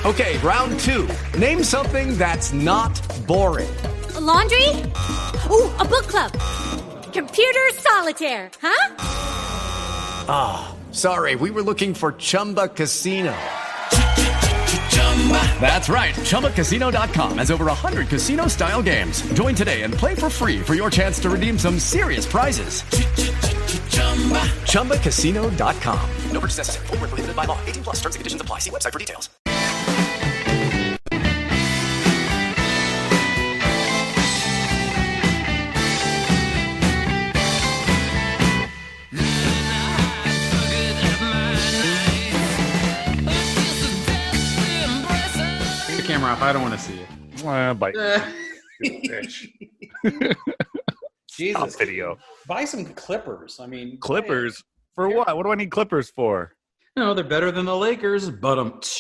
Okay, round two. Name something that's not boring. A laundry? Ooh, a book club. Computer solitaire, huh? Ah, sorry, we were looking for Chumba Casino. That's right, ChumbaCasino.com has over 100 casino-style games. Join today and play for free for your chance to redeem some serious prizes. ChumbaCasino.com. No purchase necessary. Void where prohibited by law. 18 plus terms and conditions apply. See website for details. Camera off. I don't want to see it. Bite. Jesus. Video. Buy some clippers. I mean, Clippers? For what? What do I need clippers for? No, they're better than the Lakers, but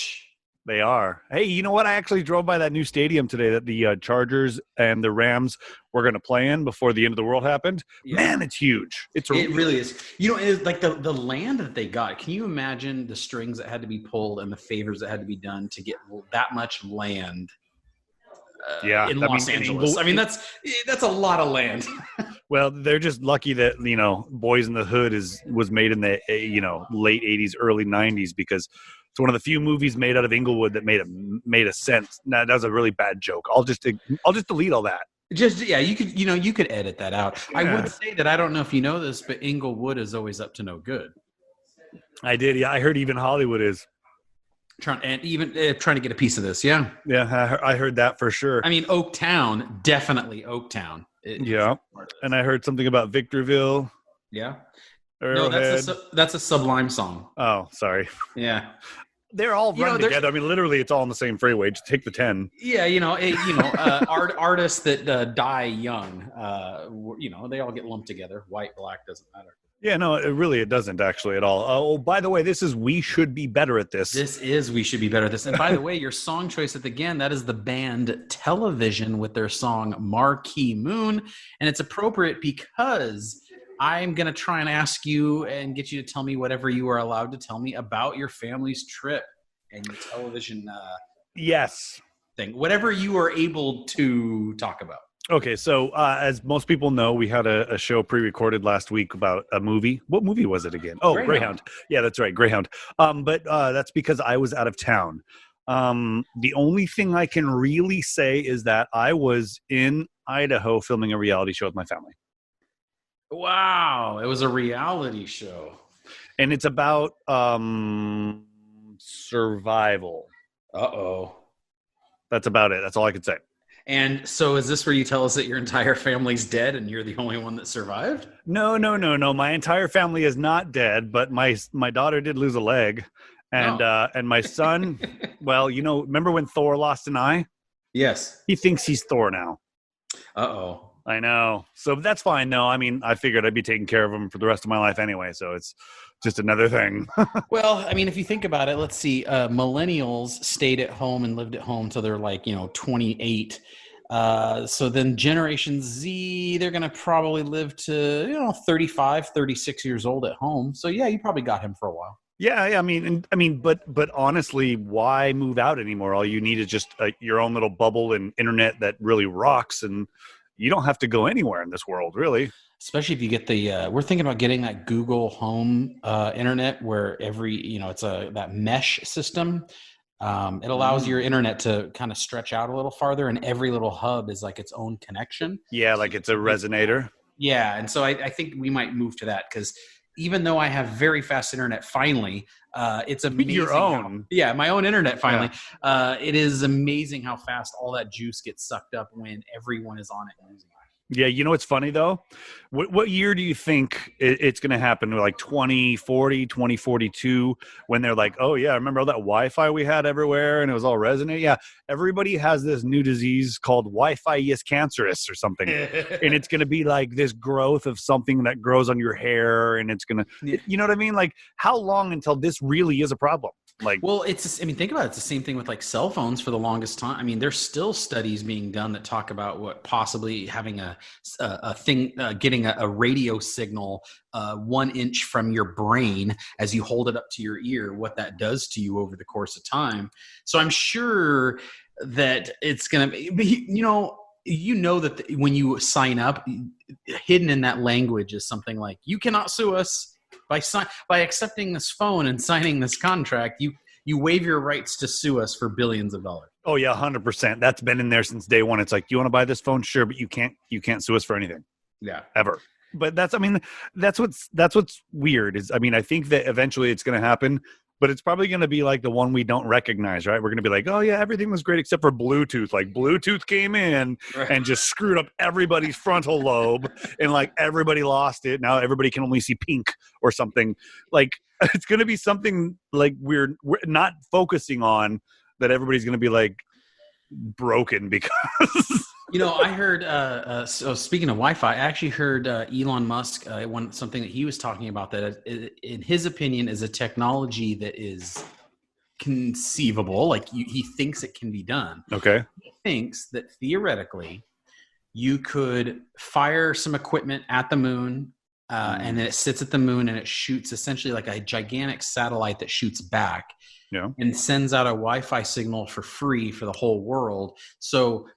They are. Hey, you know what? I actually drove by that new stadium today that the Chargers and the Rams were going to play in before the end of the world happened. Yeah. Man, it's huge. It really is. You know, it's like the land that they got. Can you imagine the strings that had to be pulled and the favors that had to be done to get that much land in Los Angeles? I mean, that's a lot of land. Well, they're just lucky that, Boys in the Hood was made in the, late 80s, early 90s, because it's one of the few movies made out of Inglewood that made a sense. Now, that was a really bad joke. I'll just delete all that. You could edit that out. Yeah. I would say that I don't know if you know this, but Inglewood is always up to no good. I did. Yeah, I heard even Hollywood is trying to get a piece of this. Yeah. Yeah, I heard that for sure. I mean, Oaktown, definitely Oaktown. Yeah, and I heard something about Victorville. Yeah. Arrowhead. No, that's a Sublime song. Oh, sorry. Yeah. They're all run together. I mean, literally, it's all on the same freeway. Just take the 10. Yeah, artists that die young, they all get lumped together. White, black, doesn't matter. Yeah, no, it doesn't actually at all. Oh, by the way, this is We Should Be Better at This. This is We Should Be Better at This. And by the way, your song choice that is the band Television with their song Marquee Moon. And it's appropriate because I'm going to try and ask you and get you to tell me whatever you are allowed to tell me about your family's trip and your television yes thing, whatever you are able to talk about. Okay, so as most people know, we had a show pre-recorded last week about a movie. What movie was it again? Oh, Greyhound. Yeah, that's right, Greyhound. But that's because I was out of town. The only thing I can really say is that I was in Idaho filming a reality show with my family. Wow, it was a reality show. And it's about survival. Uh-oh. That's about it. That's all I could say. And so is this where you tell us that your entire family's dead and you're the only one that survived? No. My entire family is not dead, but my daughter did lose a leg. And and my son, well, remember when Thor lost an eye? Yes. He thinks he's Thor now. Uh-oh. I know. So that's fine. No, I mean, I figured I'd be taking care of him for the rest of my life anyway. So it's just another thing. Well, I mean, if you think about it, let's see. Millennials stayed at home and lived at home till they're 28. So then Generation Z, they're going to probably live to, 35, 36 years old at home. So yeah, you probably got him for a while. Yeah. I mean, but honestly, why move out anymore? All you need is just your own little bubble and internet that really rocks, and you don't have to go anywhere in this world, really. Especially if you get we're thinking about getting that Google Home internet where it's that mesh system. It allows your internet to kind of stretch out a little farther, and every little hub is like its own connection. Yeah, like it's a resonator. Yeah, and so I think we might move to that because even though I have very fast internet, finally, it's amazing. Your own. My own internet, finally. Yeah. It is amazing how fast all that juice gets sucked up when everyone is on it and using it. Yeah, what's funny, though? What year do you think it's going to happen? Like 2040, 2042, when they're like, oh, yeah, remember all that Wi-Fi we had everywhere and it was all resonant? Yeah, everybody has this new disease called Wi-Fi is cancerous or something. And it's going to be like this growth of something that grows on your hair, and it's going to, you know what I mean? Like, how long until this really is a problem? Like, well, I mean, think about it. It's the same thing with like cell phones for the longest time. I mean, there's still studies being done that talk about what possibly having a thing, getting a radio signal 1 inch from your brain as you hold it up to your ear, what that does to you over the course of time. So I'm sure that it's going to be, that when you sign up, hidden in that language is something like, you cannot sue us by accepting this phone and signing this contract. You waive your rights to sue us for billions of dollars. oh yeah, 100%. That's been in there since day one. It's like, you want to buy this phone? Sure, but you can't sue us for anything. Yeah. Ever. But that's what's weird is, I think that eventually it's going to happen, but it's probably going to be like the one we don't recognize, right? We're going to be like, oh yeah, everything was great except for Bluetooth. Like Bluetooth came in and just screwed up everybody's frontal lobe, and like everybody lost it. Now everybody can only see pink or something. Like it's going to be something like we're not focusing on, that everybody's going to be like broken because I heard, so speaking of Wi-Fi, I actually heard Elon Musk, something that he was talking about that in his opinion is a technology that is conceivable. Like he thinks it can be done. Okay. He thinks that theoretically you could fire some equipment at the moon and then it sits at the moon and it shoots essentially like a gigantic satellite that shoots back and sends out a Wi-Fi signal for free for the whole world. So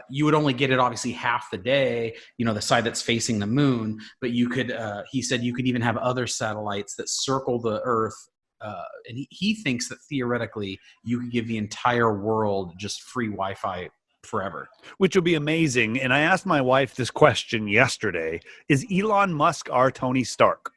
you would only get it obviously half the day, the side that's facing the moon, but you could, he said you could even have other satellites that circle the Earth. And he thinks that theoretically you could give the entire world just free Wi-Fi forever. Which would be amazing. And I asked my wife this question yesterday. Is Elon Musk our Tony Stark?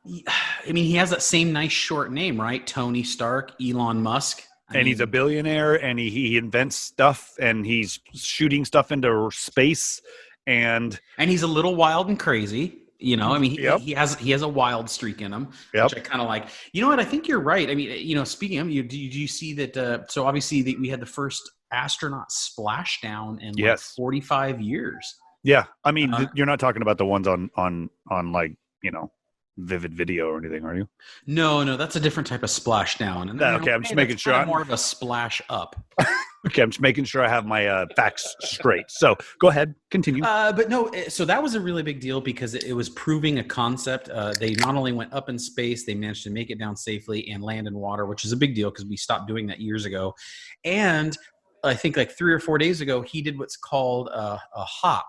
I mean, he has that same nice short name, right? Tony Stark, Elon Musk. And he's a billionaire, and he invents stuff, and he's shooting stuff into space, and he's a little wild and crazy. He has a wild streak in him, which I kind of like. You know what? I think you're right. I mean, speaking of, do you see that? So obviously we had the first astronaut splashdown in like 45 years. Yeah, I mean, you're not talking about the ones on like Vivid Video or anything, are you? No, that's a different type of splashdown. And okay, I'm just making sure. More of a splash up. Okay, I'm just making sure I have my facts straight. So go ahead, continue. But no, so that was a really big deal because it was proving a concept. They not only went up in space, they managed to make it down safely and land in water, which is a big deal because we stopped doing that years ago. And I think like 3 or 4 days ago, he did what's called a hop.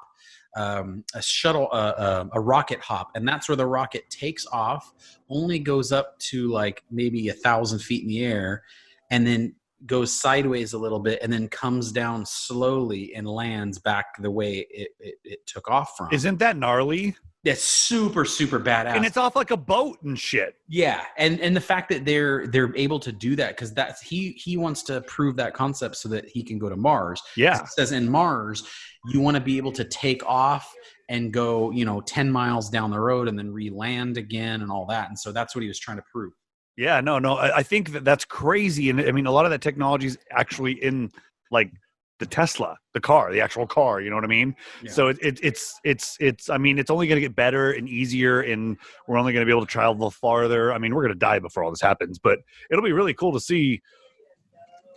A shuttle, a rocket hop, and that's where the rocket takes off, only goes up to like maybe 1,000 feet in the air, and then goes sideways a little bit, and then comes down slowly and lands back the way it took off from. Isn't that gnarly? That's super, super badass. And it's off like a boat and shit. Yeah, and the fact that they're able to do that because that's he wants to prove that concept so that he can go to Mars. Yeah, it says in Mars you want to be able to take off and go 10 miles down the road and then re-land again and all that, and so that's what he was trying to prove. Yeah, no, I think that's crazy, and I mean a lot of that technology is actually in like the Tesla, the car, the actual car, you know what I mean? Yeah. So it's I mean, it's only going to get better and easier, and we're only going to be able to travel farther. I mean, we're going to die before all this happens, but it'll be really cool to see.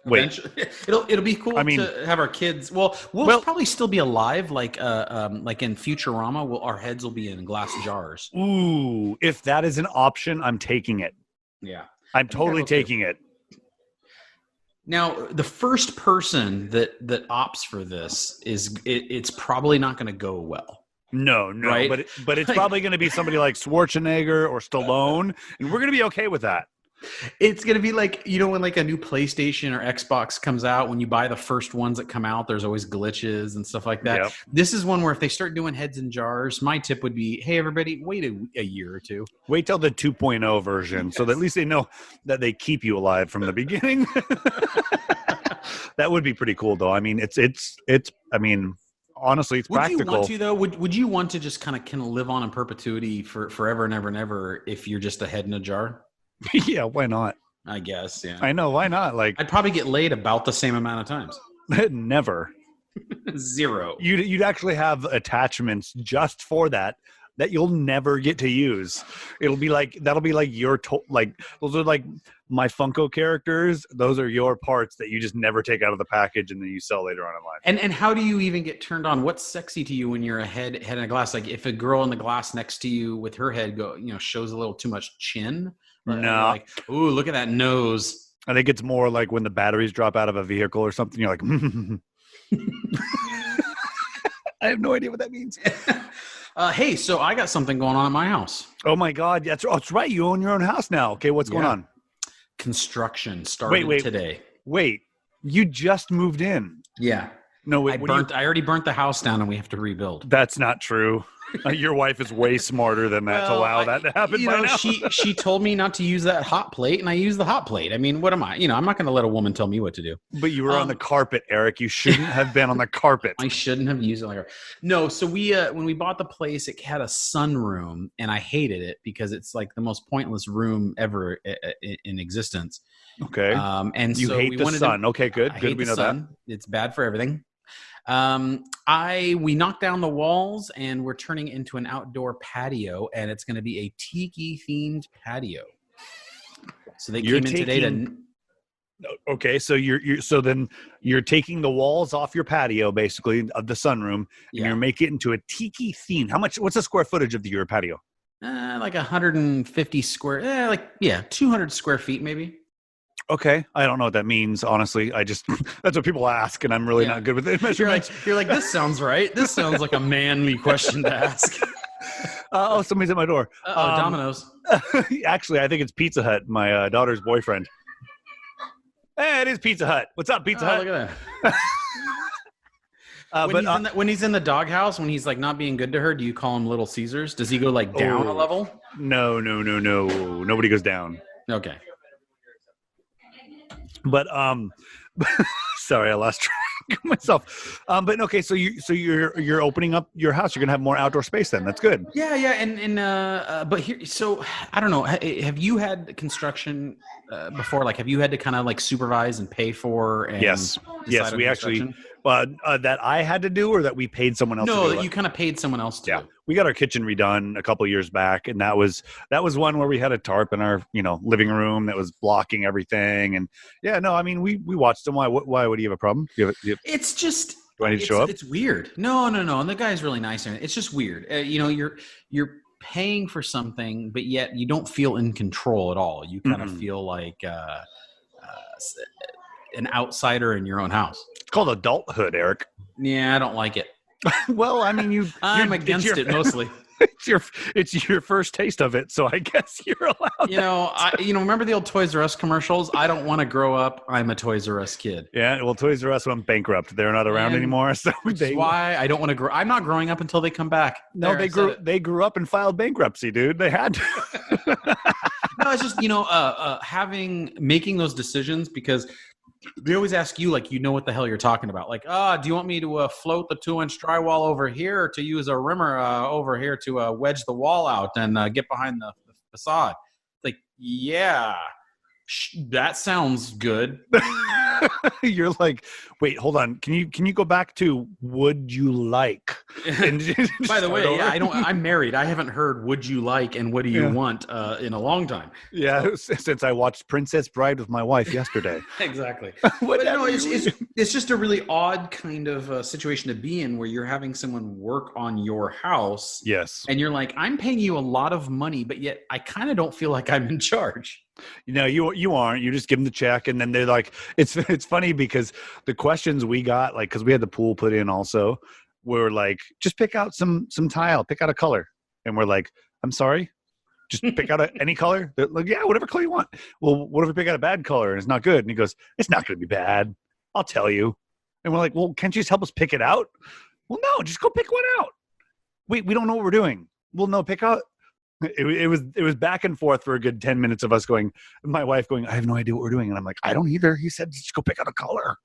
Wait, it'll be cool to have our kids. Well, we'll probably still be alive, like in Futurama. Our heads will be in glass jars. Ooh, if that is an option, I'm taking it. Yeah, I'm totally taking it. Now, the first person that opts for this it's probably not going to go well. No, right? but it's probably going to be somebody like Schwarzenegger or Stallone, and we're going to be okay with that. It's going to be like, when like a new PlayStation or Xbox comes out, when you buy the first ones that come out, there's always glitches and stuff like that. Yep. This is one where if they start doing heads in jars, my tip would be, hey, everybody, wait a year or two. Wait till the 2.0 version so that at least they know that they keep you alive from the beginning. That would be pretty cool, though. I mean, it's I mean, honestly, it's practical. Would you want to, though? Would you want to just kind of live on in perpetuity for forever and ever and ever if you're just a head in a jar? Yeah, why not? I guess, yeah. I know, why not? Like, I'd probably get laid about the same amount of times. Never. 0. You'd actually have attachments just for that. that you'll never get to use. That'll be like your like those are like my Funko characters. Those are your parts that you just never take out of the package and then you sell later on in life. And how do you even get turned on? What's sexy to you when you're a head in a glass? Like if a girl in the glass next to you with her head shows a little too much chin. No, like, ooh, look at that nose. I think it's more like when the batteries drop out of a vehicle or something. You're like, I have no idea what that means. Hey, so I got something going on at my house. Oh my God, that's right. You own your own house now. Okay, what's going on? Construction started today. Wait, you just moved in? Yeah. No, wait. I already burnt the house down, and we have to rebuild. That's not true. Your wife is way smarter than that to allow that to happen. By now. She told me not to use that hot plate, and I used the hot plate. I mean, what am I? I'm not going to let a woman tell me what to do. But you were on the carpet, Eric. You shouldn't have been on the carpet. I shouldn't have used it like that. No. So we when we bought the place, it had a sunroom, and I hated it because it's like the most pointless room ever in existence. Okay. And you so hate the sun. Okay, good. Good. We know that. It's bad for everything. We knocked down the walls and we're turning into an outdoor patio, and it's going to be a tiki themed patio. So they came in today to. Okay, so you're taking the walls off your patio, basically of the sunroom, and you're making it into a tiki theme. What's the square footage of your patio? Like 150 square, 200 square feet maybe. Okay, I don't know what that means, honestly. I just that's what people ask, and I'm really not good with it. You're like, this sounds right. This sounds like a manly question to ask. Somebody's at my door. Domino's. Actually, I think it's Pizza Hut, my daughter's boyfriend. Hey, it is Pizza Hut. What's up, Pizza Hut? Look at that. When he's in the doghouse, when he's like not being good to her, do you call him Little Caesars? Does he go like down a level? No. Nobody goes down. Okay. But sorry, I lost track of myself. But okay, so you're opening up your house. You're gonna have more outdoor space then. That's good. Yeah, but here, so I don't know. Have you had construction before? Like, have you had to kind of like supervise and pay for? And yes, we actually. That I had to do, or that we paid someone else to do? No, that you kind of paid someone else to do. We got our kitchen redone a couple years back, and that was one where we had a tarp in our living room that was blocking everything. And I mean we watched them. Why would you have a problem? It's just. Do I need to show up? It's weird. No. And the guy's really nice. It's just weird. You're paying for something, but yet you don't feel in control at all. You kind of feel like an outsider in your own house. It's called adulthood, Eric. Yeah, I don't like it. Well, I mean, I'm against it mostly. It's your first taste of it, so I guess you're allowed. Remember the old Toys R Us commercials? I don't want to grow up. I'm a Toys R Us kid. Yeah, well, Toys R Us went bankrupt. They're not around anymore, so that's why I don't want to grow. I'm not growing up until they come back. No, they grew up and filed bankruptcy, dude. They had to. No, it's just making those decisions because. They always ask you, like, what the hell you're talking about. Like, do you want me to float the 2-inch drywall over here, or to use a rimmer over here to wedge the wall out and get behind the facade? Like, yeah, that sounds good. You're like, wait, hold on. Can you go back to would you like? By the way, I'm married. I haven't heard would you like and what do you want in a long time. Yeah, since I watched Princess Bride with my wife yesterday. Exactly. It's just a really odd kind of situation to be in where you're having someone work on your house. Yes. And you're like, I'm paying you a lot of money, but yet I kind of don't feel like I'm in charge. You aren't. You just give them the check, and then they're like, it's funny because the questions we got, like, because we had the pool put in also, were like, just pick out some tile, pick out a color, and we're like, I'm sorry, just pick out any color. They're like, yeah, whatever color you want. Well, what if we pick out a bad color and it's not good? And he goes, it's not going to be bad. I'll tell you. And we're like, well, can't you just help us pick it out? Well, no, just go pick one out. Wait, we don't know what we're doing. Well, no, pick out. It was back and forth for a good 10 minutes of us going, my wife going, I have no idea what we're doing. And I'm like, I don't either. He said, just go pick out a color.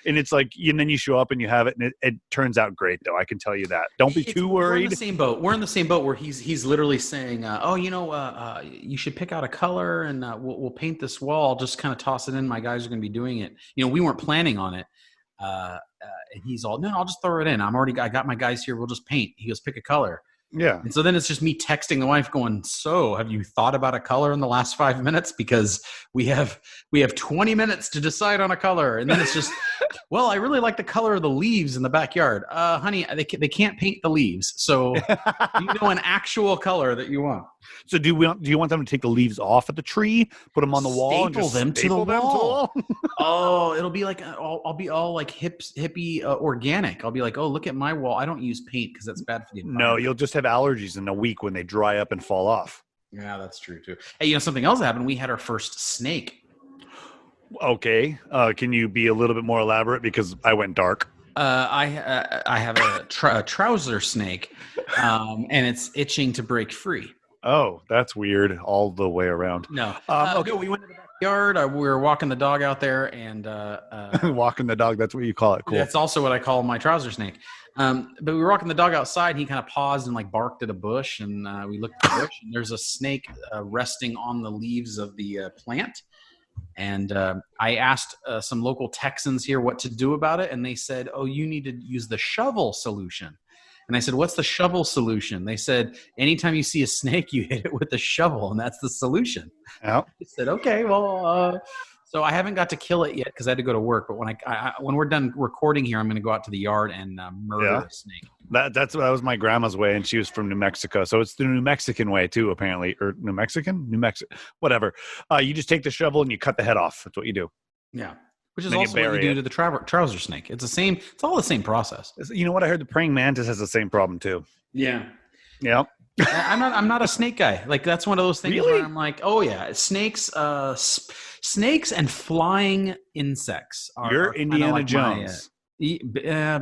And it's like, and then you show up and you have it, and it turns out great, though. I can tell you that. Don't be too worried. We're in the same boat. We're in the same boat where he's literally saying, you should pick out a color and we'll paint this wall. Just kind of toss it in. My guys are going to be doing it. We weren't planning on it. And he's all, no, I'll just throw it in. I got my guys here. We'll just paint. He goes, pick a color. Yeah. And so then it's just me texting the wife going, so have you thought about a color in the last 5 minutes? Because we have 20 minutes to decide on a color. And then it's just, well, I really like the color of the leaves in the backyard. Honey, they can't paint the leaves. So you know an actual color that you want. So do you want them to take the leaves off of the tree, put them on the wall, and just them to the staple them wall? Oh, it'll be like I'll be all like hippie organic. I'll be like, oh, look at my wall. I don't use paint because that's bad for the environment. No, you'll just have allergies in a week when they dry up and fall off. Yeah, that's true too. Hey, you know something else happened? We had our first snake. Okay, can you be a little bit more elaborate because I went dark? I have a trouser snake, and it's itching to break free. Oh, that's weird all the way around. No. Okay. No, we went to the backyard. We were walking the dog out there, and Walking the dog, that's what you call it. Cool. that's also what I call my trouser snake. But we were walking the dog outside, and he kind of paused and like barked at a bush, and we looked at the bush, and there's a snake resting on the leaves of the plant. And I asked some local Texans here what to do about it, and they said, oh, you need to use the shovel solution. And I said, what's the shovel solution? They said, anytime you see a snake, you hit it with a shovel, and that's the solution. Yeah. I said, okay, well, so I haven't got to kill it yet because I had to go to work. But when we're done recording here, I'm going to go out to the yard and murder a snake. That was my grandma's way, and she was from New Mexico. So it's the New Mexican way too, apparently. Or New Mexico, whatever. You just take the shovel and you cut the head off. That's what you do. Yeah. Which is Then you also what you bury do it. to the trouser snake. It's all the same process. You know what? I heard the praying mantis has the same problem too. Yeah. Yeah. I'm not a snake guy. Like that's one of those things Really? where I'm like, oh yeah, snakes and flying insects are You're are kinda Indiana like Jones.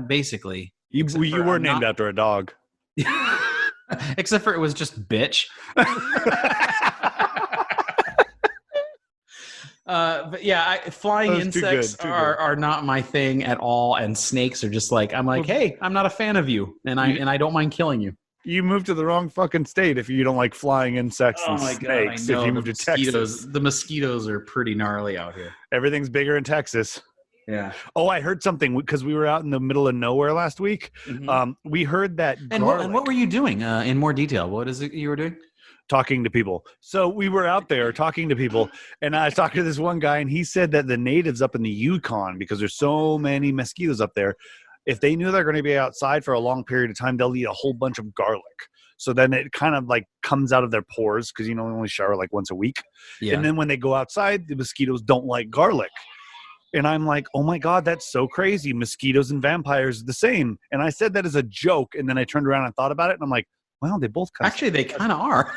Basically. You for were I'm named not- after a dog. Except for it was just bitch. But yeah, flying That was too insects good, too are not my thing at all, and snakes are just like I'm like, hey, I'm not a fan of you, and I don't mind killing you. You moved to the wrong fucking state if you don't like flying insects and snakes. If you moved to Texas, the mosquitoes are pretty gnarly out here. everything's bigger in Texas. Yeah. Oh, I heard something because we were out in the middle of nowhere last week. Mhm. We heard that And garlic, what were you doing in more detail? What is it you were doing? talking to people. So we were out there talking to people, and I was talking to this one guy, and he said that the natives up in the Yukon, because there's so many mosquitoes up there, if they knew they're going to be outside for a long period of time, they'll eat a whole bunch of garlic. So then it kind of like comes out of their pores because, they only shower like once a week. Yeah. And then when they go outside, the mosquitoes don't like garlic. And I'm like, oh my God, that's so crazy. Mosquitoes and vampires are the same. And I said that as a joke. And then I turned around and thought about it. And I'm like, well, they both kind Actually, they kind of are.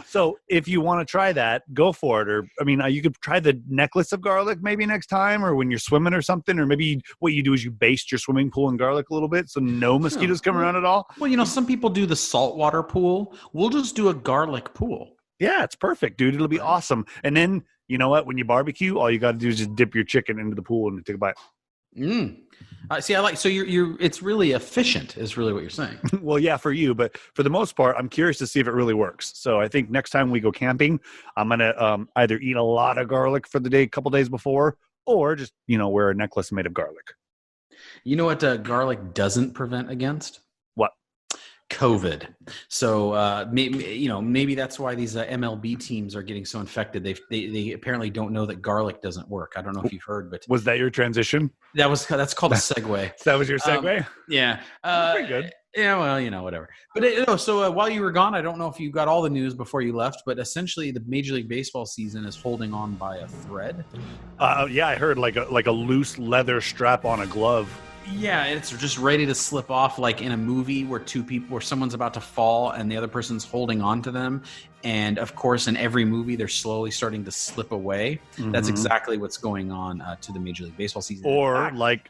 So if you want to try that, go for it. Or, you could try the necklace of garlic maybe next time, or when you're swimming or something. Or maybe what you do is you baste your swimming pool in garlic a little bit so no mosquitoes come around at all. Well, some people do the saltwater pool. We'll just do a garlic pool. Yeah, it's perfect, dude. It'll be awesome. And then, you know what? When you barbecue, all you got to do is just dip your chicken into the pool and take a bite. See, I like, so you're it's really efficient is really what you're saying. Well, yeah, for you, but for the most part, I'm curious to see if it really works. So I think next time we go camping, I'm going to either eat a lot of garlic for the day, a couple days before, or just, wear a necklace made of garlic. You know what garlic doesn't prevent against? What? COVID. So maybe that's why these MLB teams are getting so infected. They apparently don't know that garlic doesn't work. I don't know if you've heard, but Was that your transition? that's called a segue. That was your segue? Yeah. Pretty good. Yeah, well, whatever. But so while you were gone, I don't know if you got all the news before you left, but essentially the Major League Baseball season is holding on by a thread. Yeah, I heard like a loose leather strap on a glove. Yeah, it's just ready to slip off, like in a movie where someone's about to fall and the other person's holding on to them. And of course, in every movie, they're slowly starting to slip away. Mm-hmm. That's exactly what's going on to the Major League Baseball season. Or like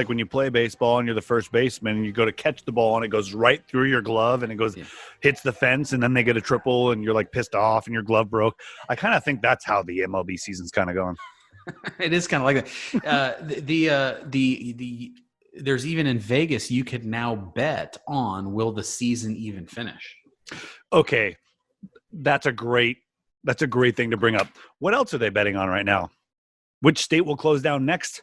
when you play baseball and you're the first baseman and you go to catch the ball and it goes right through your glove and it goes hits the fence and then they get a triple and you're like pissed off and your glove broke. I kind of think that's how the MLB season's kind of going. It is kind of like that. There's even in Vegas, you could now bet on will the season even finish. Okay, that's a great thing to bring up. What else are they betting on right now? Which state will close down next?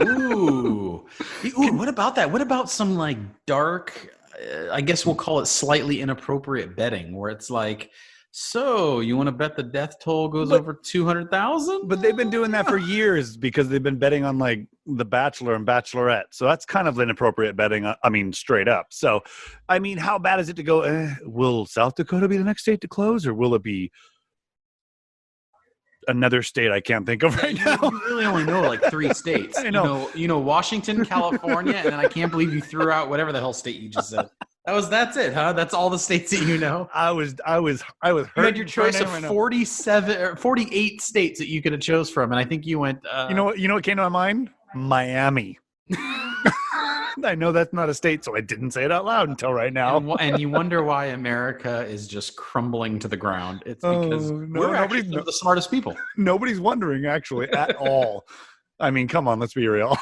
Ooh, what about that? What about some like dark I guess we'll call it slightly inappropriate betting, where it's like, so you want to bet the death toll goes over 200,000? But they've been doing that for years because they've been betting on like The Bachelor and Bachelorette. So that's kind of inappropriate betting. I mean, straight up. So, I mean, how bad is it to go, will South Dakota be the next state to close, or will it be another state I can't think of right now? You really only know like 3 states. I know. You know Washington, California, and then I can't believe you threw out whatever the hell state you just said. That's it, huh? That's all the states that you know. I was hurt. You had your choice of 47 or 48 states that you could have chose from, and I think you went. You know what came to my mind? Miami. I know that's not a state, so I didn't say it out loud until right now. And you wonder why America is just crumbling to the ground. It's because we're actually some of the smartest people. Nobody's wondering actually at all. I mean, come on, let's be real.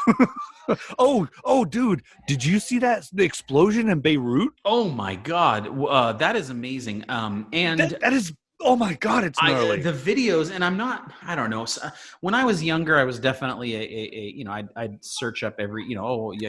Oh, dude, did you see the explosion in Beirut? Oh my God, that is amazing. And that is, oh my God, it's gnarly. The videos, and I don't know. When I was younger, I was definitely I'd search up every,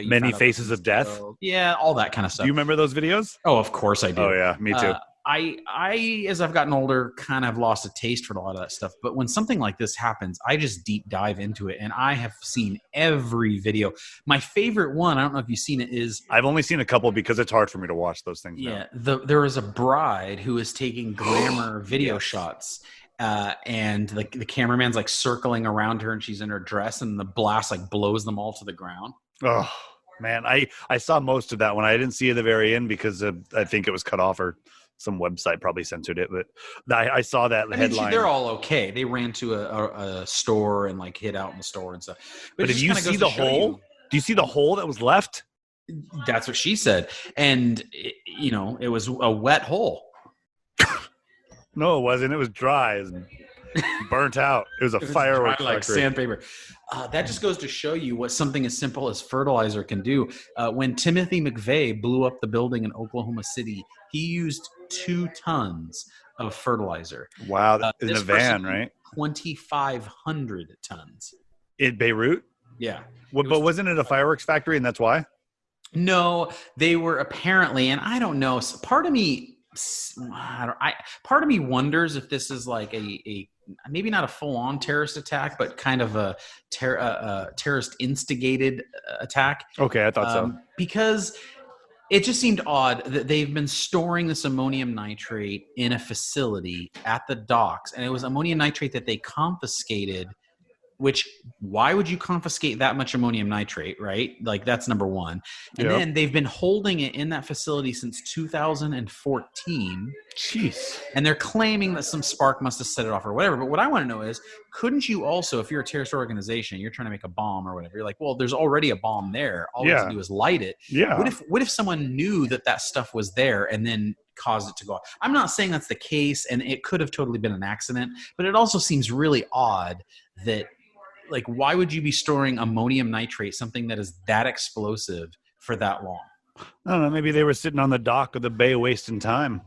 Many Faces of Death. Yeah, all that kind of stuff. Do you remember those videos? Oh, of course I do. Oh yeah, me too. I, as I've gotten older, kind of lost a taste for a lot of that stuff. But when something like this happens, I just deep dive into it, and I have seen every video. My favorite one, I don't know if you've seen it, is I've only seen a couple because it's hard for me to watch those things. Yeah, there is a bride who is taking glamour video shots. And the cameraman's like circling around her, and she's in her dress, and the blast like blows them all to the ground. Oh man, I saw most of that one. I didn't see it at the very end because I think it was cut off, or some website probably censored it. But I saw that headline. They're all okay. They ran to a store and like hid out in the store and stuff. But did you see the hole? Do you see the hole that was left? That's what she said, and it was a wet hole. No, it wasn't. It was dry and burnt out. It was a fireworks like sandpaper. That just goes to show you what something as simple as fertilizer can do. When Timothy McVeigh blew up the building in Oklahoma City, he used 2 tons of fertilizer. Wow, in a van, right? 2,500 tons. In Beirut? Yeah. But wasn't it a fireworks factory, and that's why? No, they were apparently, and I don't know. Part of me wonders if this is like a maybe not a full-on terrorist attack, but kind of a terrorist instigated attack. Okay, I thought so. Because it just seemed odd that they've been storing this ammonium nitrate in a facility at the docks, and it was ammonium nitrate that they confiscated. Which, why would you confiscate that much ammonium nitrate, right? Like, that's number one. And then they've been holding it in that facility since 2014. Jeez. And they're claiming that some spark must have set it off or whatever. But what I want to know is, couldn't you also, if you're a terrorist organization, you're trying to make a bomb or whatever, you're like, well, there's already a bomb there. All we have to do is light it. Yeah. What if someone knew that stuff was there and then caused it to go off? I'm not saying that's the case, and it could have totally been an accident, but it also seems really odd that, like, why would you be storing ammonium nitrate, something that is that explosive, for that long? I don't know. Maybe they were sitting on the dock of the bay wasting time.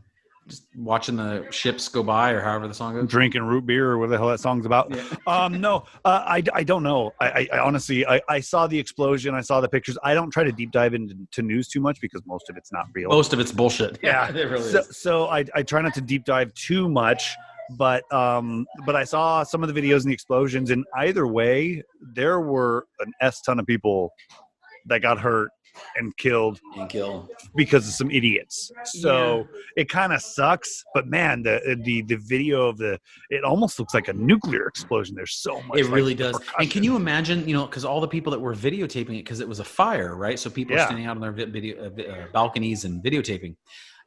Just watching the ships go by, or however the song goes. Drinking root beer, or whatever the hell that song's about. Yeah. No, I don't know. I honestly, I saw the explosion. I saw the pictures. I don't try to deep dive into news too much because most of it's not real. Most of it's bullshit. Yeah, it really is. So I try not to deep dive too much. But I saw some of the videos and the explosions, and either way, there were an ton of people that got hurt and killed because of some idiots. So it kind of sucks. But man, the video of it almost looks like a nuclear explosion. There's so much. It really does. And can you imagine? Because all the people that were videotaping it, because it was a fire, right? So people are standing out on their balconies and videotaping.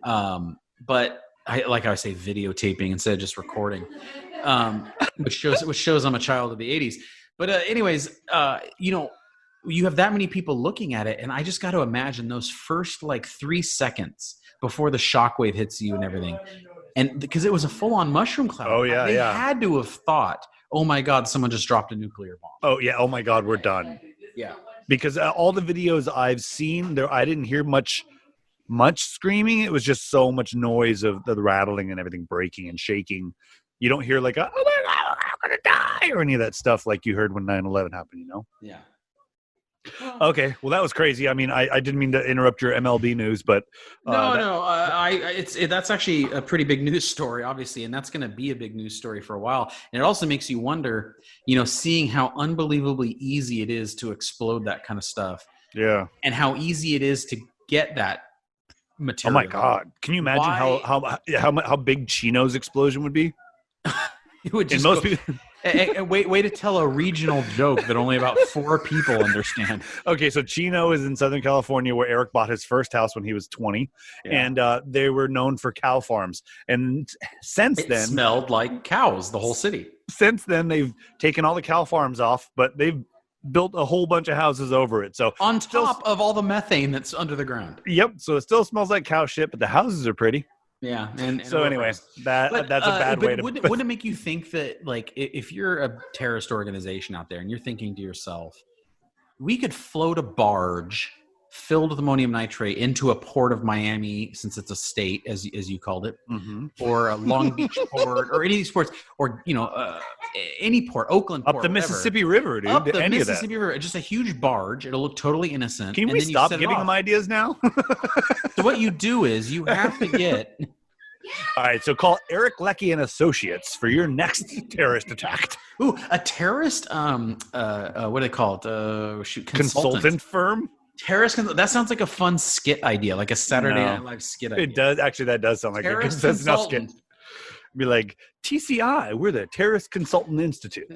But like I say, videotaping instead of just recording, which shows I'm a child of the 80s. But anyways, you have that many people looking at it, and I just got to imagine those first like 3 seconds before the shockwave hits you and everything, and because it was a full-on mushroom cloud. Oh yeah, they had to have thought, "Oh my God, someone just dropped a nuclear bomb." Oh yeah, oh my God, we're done. Yeah, because all the videos I've seen, I didn't hear much screaming. It was just so much noise of the rattling and everything breaking and shaking. You don't hear like, oh my God, I'm gonna die, or any of that stuff like you heard when 9/11 happened, Yeah. Okay, well, that was crazy. I mean, I didn't mean to interrupt your MLB news, but that's actually a pretty big news story, obviously, and that's going to be a big news story for a while. And it also makes you wonder, seeing how unbelievably easy it is to explode that kind of stuff. Yeah, and how easy it is to get that material. Oh my God! Can you imagine how big Chino's explosion would be? It would just way to tell a regional joke that only about 4 people understand. Okay, so Chino is in Southern California, where Eric bought his first house when he was 20, and they were known for cow farms. And since then, smelled like cows, the whole city. Since then, they've taken all the cow farms off, but they've built a whole bunch of houses over it. So on top of all the methane that's under the ground. Yep. So it still smells like cow shit, but the houses are pretty. Yeah, and so anyway, that's a bad way to. Wouldn't it make you think that, like, if you're a terrorist organization out there and you're thinking to yourself, we could float a barge filled with ammonium nitrate into a port of Miami, since it's a state, as you called it, or a Long Beach port, or any of these ports, or any port, Oakland port, up the Mississippi River, dude. Up the Mississippi River, just a huge barge. It'll look totally innocent. Can we stop giving them ideas now? So what you do is you have to get. All right, so call Eric Leckie and Associates for your next terrorist attack. Ooh, a terrorist? What do they call it? Consultant firm. Terrorist. That sounds like a fun skit idea, like a Saturday Night Live skit idea. It does. Actually, that does sound like terrorist a skit. Be like, TCI, we're the Terrorist Consultant Institute.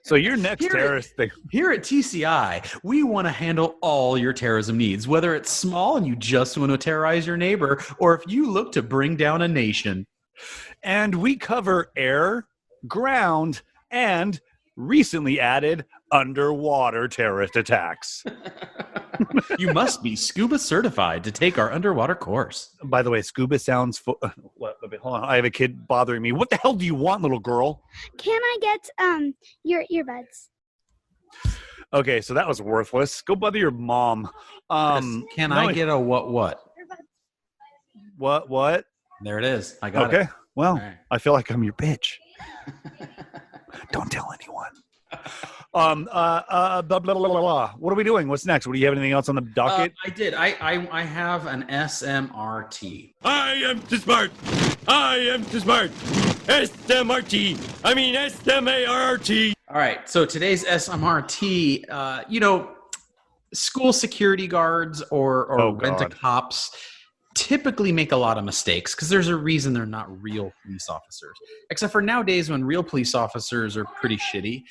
So your next terrorist thing. Here at TCI, we want to handle all your terrorism needs, whether it's small and you just want to terrorize your neighbor, or if you look to bring down a nation. And we cover air, ground, and recently added underwater terrorist attacks. You must be scuba certified to take our underwater course. By the way, scuba sounds... hold on, I have a kid bothering me. What the hell do you want, little girl? Can I get your earbuds? Okay, so that was worthless. Go bother your mom. Can I get a what? What? There it is. I got it. Okay, well, right. I feel like I'm your bitch. Don't tell anyone. Blah, blah, blah, blah, blah. What are we doing? What's next? Do you have anything else on the docket? I did. I have an SMRT. I am too smart. SMRT. I mean SMART. All right. So today's SMRT, school security guards or rent-a-cops typically make a lot of mistakes because there's a reason they're not real police officers. Except for nowadays when real police officers are pretty shitty.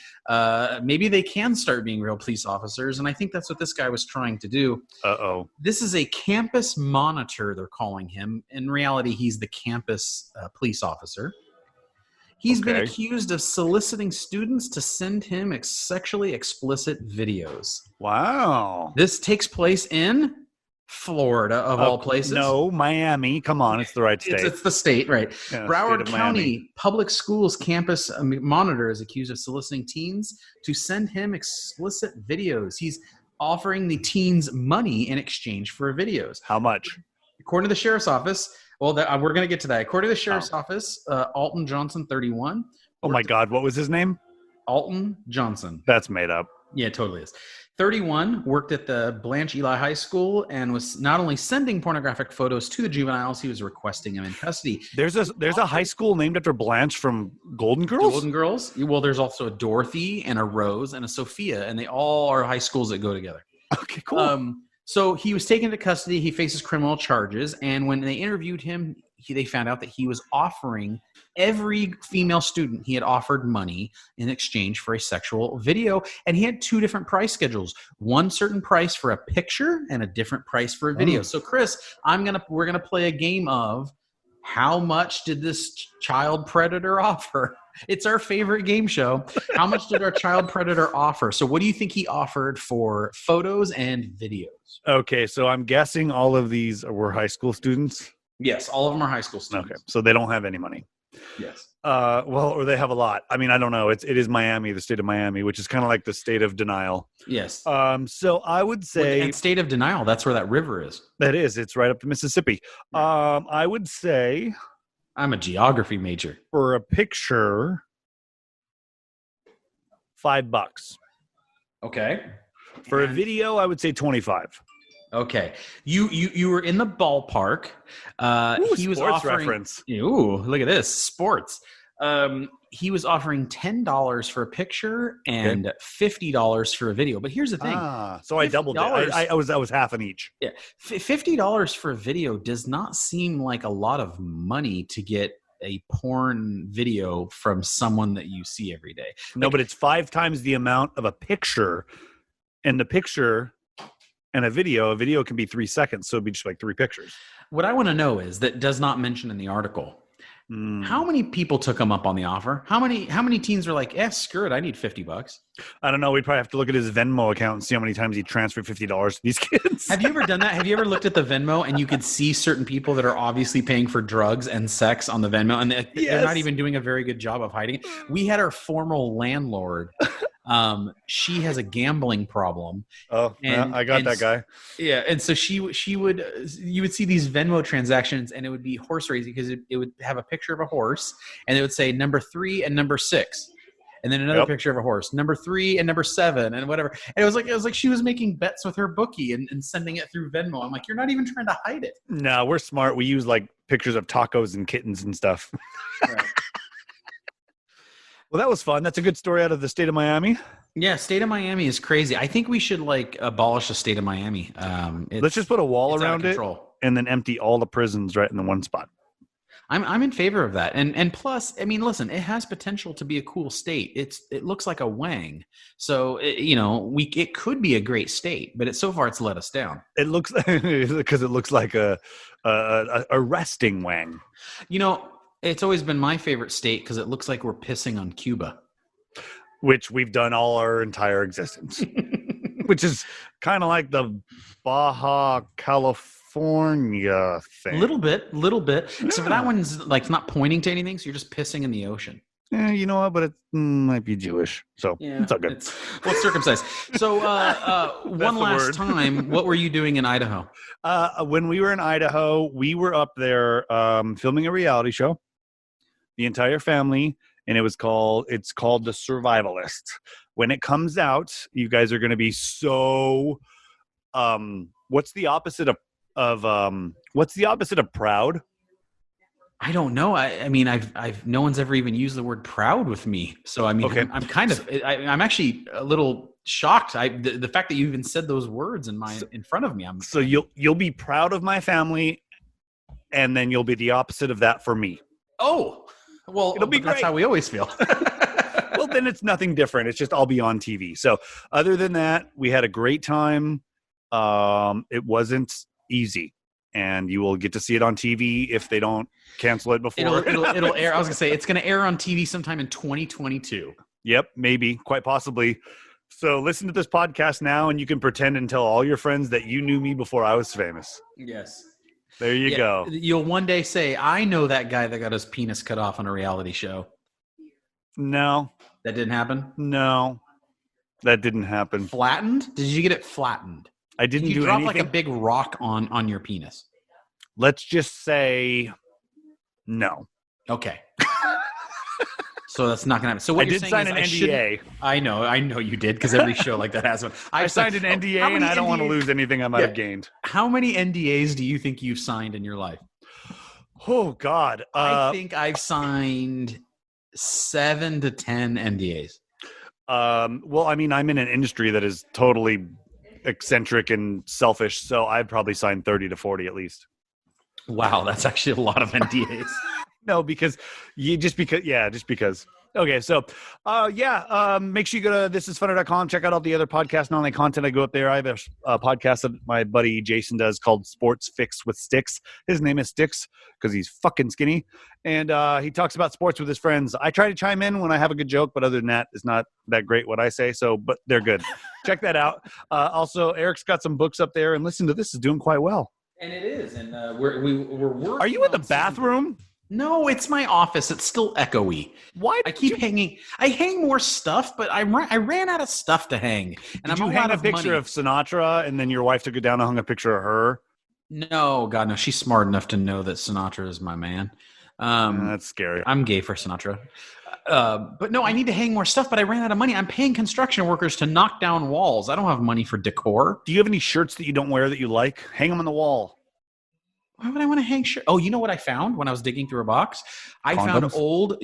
Maybe they can start being real police officers, and I think that's what this guy was trying to do. Uh-oh. This is a campus monitor, they're calling him. In reality, he's the campus police officer. He's been accused of soliciting students to send him sexually explicit videos. Wow. This takes place in Florida, of all places. No, Miami. Come on, it's the right state. It's the state, right? Yeah, Broward County Public Schools campus monitor is accused of soliciting teens to send him explicit videos. He's offering the teens money in exchange for videos. How much? According to the sheriff's office, we're going to get to that. According to the sheriff's office, Alton Johnson, 31. Oh my God, what was his name? Alton Johnson. That's made up. Yeah, it totally is. 31, worked at the Blanche Eli High School and was not only sending pornographic photos to the juveniles, he was requesting them in custody. There's a high school named after Blanche from Golden Girls? Golden Girls? Well, there's also a Dorothy and a Rose and a Sophia, and they all are high schools that go together. Okay, cool. So he was taken into custody. He faces criminal charges, and when they interviewed him, they found out that he was offering every female student he had offered money in exchange for a sexual video, and he had 2 different price schedules: one certain price for a picture and a different price for a video. So, Chris, we're gonna play a game of how much did this child predator offer? It's our favorite game show. How much did our child predator offer? So, what do you think he offered for photos and videos? Okay, so I'm guessing all of these were high school students. Yes, all of them are high school students. Okay, so they don't have any money. Yes. Or they have a lot. I mean, I don't know. It is Miami, the state of Miami, which is kind of like the state of denial. Yes. So I would say... And state of denial, that's where that river is. That is. It's right up the Mississippi. I would say... I'm a geography major. For a picture, $5. Okay. For a And- video, I would say 25. Okay, you were in the ballpark. Ooh, He was sports offering. reference. Ooh, look at this sports. He was offering $10 for a picture and $50 for a video. But here's the thing: So I doubled it. I was half on each. yeah, $50 for a video does not seem like a lot of money to get a porn video from someone that you see every day. No, but it's 5 times the amount of a picture, and the picture and a video can be 3 seconds, so it'd be just like 3 pictures. What I want to know is that does not mention in the article. How many people took him up on the offer? How many teens were like, screw it, I need $50? I don't know. We'd probably have to look at his Venmo account and see how many times he transferred $50 to these kids. Have you ever done that? Have you ever looked at the Venmo and you could see certain people that are obviously paying for drugs and sex on the Venmo, and they're not even doing a very good job of hiding it? We had our former landlord. She has a gambling problem. Oh, and, yeah, I got that guy. Yeah, and so you would see these Venmo transactions, and it would be horse racing because it would have a picture of a horse, and it would say number 3 and number 6, and then another picture of a horse, number 3 and number 7, and whatever. And it was like she was making bets with her bookie and sending it through Venmo. I'm like, you're not even trying to hide it. No, we're smart. We use like pictures of tacos and kittens and stuff. Right. Well, that was fun. That's a good story out of the state of Miami. Yeah, state of Miami is crazy. I think we should abolish the state of Miami. Let's just put a wall it's out of around it control. and then empty all the prisons right in the one spot. I'm in favor of that. And plus, I mean, listen, it has potential to be a cool state. It looks like a wang. So, it could be a great state, but so far it's let us down. It looks because it looks like a resting wang. It's always been my favorite state because it looks like we're pissing on Cuba. Which we've done all our entire existence. Which is kind of like the Baja California thing. Little bit. Except for that one's like not pointing to anything, so you're just pissing in the ocean. You know what? But it might be Jewish, so it's all good. It's circumcised. So one last time, what were you doing in Idaho? When we were in Idaho, we were up there filming a reality show. The entire family, and it's called The Survivalist. When it comes out, you guys are going to be so. What's the opposite of proud? I don't know. I mean, I've no one's ever even used the word proud with me. So I mean, okay. I'm actually a little shocked. The fact that you even said those words in front of me. So you'll be proud of my family, and then you'll be the opposite of that for me. Oh, well, it'll be great. That's how we always feel. Well, then it's nothing different. It's just I'll be on TV. So other than that, we had a great time. It wasn't easy. And you will get to see it on TV if they don't cancel it before. It'll air. I was going to say, it's going to air on TV sometime in 2022. Yep, maybe, quite possibly. So listen to this podcast now, and you can pretend and tell all your friends that you knew me before I was famous. Yes. There you go. You'll one day say, I know that guy that got his penis cut off on a reality show. No. That didn't happen? No. That didn't happen. Flattened? Did you get it flattened? I didn't do drop anything. Like a big rock on your penis? Let's just say no. Okay. So that's not going to happen. So what I did sign an NDA. I know you did, because every show like that has one. I signed an NDA, and I don't want to lose anything I might have gained. How many NDAs do you think you've signed in your life? Oh, God. I think I've signed 7 to 10 NDAs. Well, I mean, I'm in an industry that is totally eccentric and selfish, so I'd probably sign 30 to 40 at least. Wow, that's actually a lot of NDAs. No, because. Okay, so make sure you go to thisisfunner.com, check out all the other podcasts and online content. I go up there. I have a podcast that my buddy Jason does called Sports Fix with Sticks. His name is Sticks because he's fucking skinny, and he talks about sports with his friends. I try to chime in when I have a good joke, but other than that, it's not that great what I say, but they're good. Check that out. Also, Eric's got some books up there, and listen to this is doing quite well. And it is, and we're working. Are you in the bathroom? No, it's my office. It's still echoey. Why? I keep hanging. I hang more stuff, but I ran out of stuff to hang. And Did you hang a picture of Sinatra, and then your wife took it down and hung a picture of her? No, God, no. She's smart enough to know that Sinatra is my man. That's scary. I'm gay for Sinatra. But no, I need to hang more stuff, but I ran out of money. I'm paying construction workers to knock down walls. I don't have money for decor. Do you have any shirts that you don't wear that you like? Hang them on the wall. Why would I want to hang shirts? Oh, you know what I found when I was digging through a box? I found old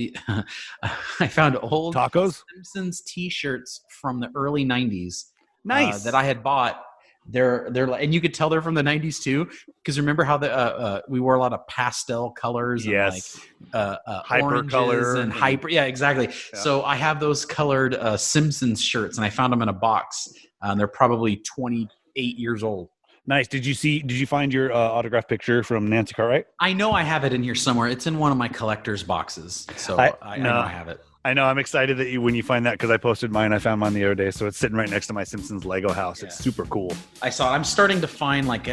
Tacos? Simpsons T-shirts from the early 90s. Nice. That I had bought. They're like, and you could tell they're from the 90s too, because remember how we wore a lot of pastel colors, yes, and like hyper color and hyper, yeah, exactly. Yeah. So I have those colored Simpsons shirts, and I found them in a box. They're probably 28 years old. Nice. Did you find your autograph picture from Nancy Cartwright? I know I have it in here somewhere. It's in one of my collector's boxes, so I know I have it. I know. I'm excited that when you find that, because I posted mine. I found mine the other day, so it's sitting right next to my Simpsons Lego house. Yeah. It's super cool. I saw it. I'm starting to find like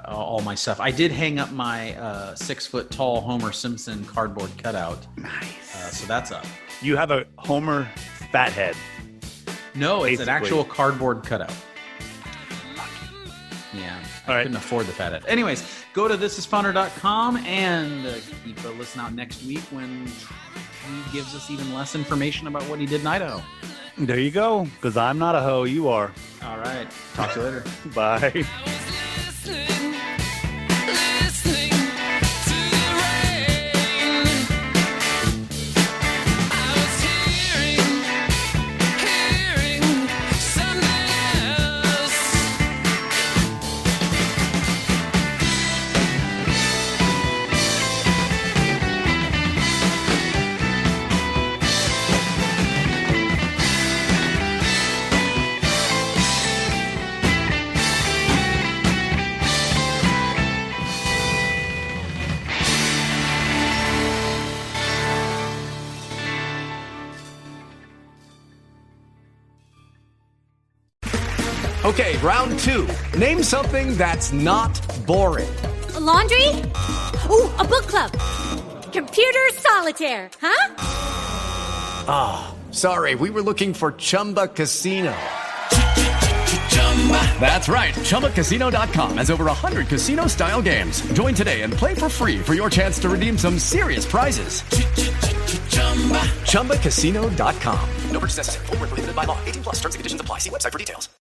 all my stuff. I did hang up my 6-foot-tall Homer Simpson cardboard cutout. Nice. So that's up. You have a Homer fathead. No, it's an actual cardboard cutout. Yeah, I couldn't afford the fathead. Anyways, go to thisisfunner.com and keep a listen out next week when he gives us even less information about what he did in Idaho. There you go, because I'm not a hoe, you are. All right. Talk to you later. Bye. Okay, round 2. Name something that's not boring. A laundry? Ooh, a book club. Computer solitaire, huh? Ah, oh, sorry, we were looking for Chumba Casino. That's right, ChumbaCasino.com has over 100 casino-style games. Join today and play for free for your chance to redeem some serious prizes. ChumbaCasino.com. No purchase necessary. Void where prohibited by law. 18+ terms and conditions apply. See website for details.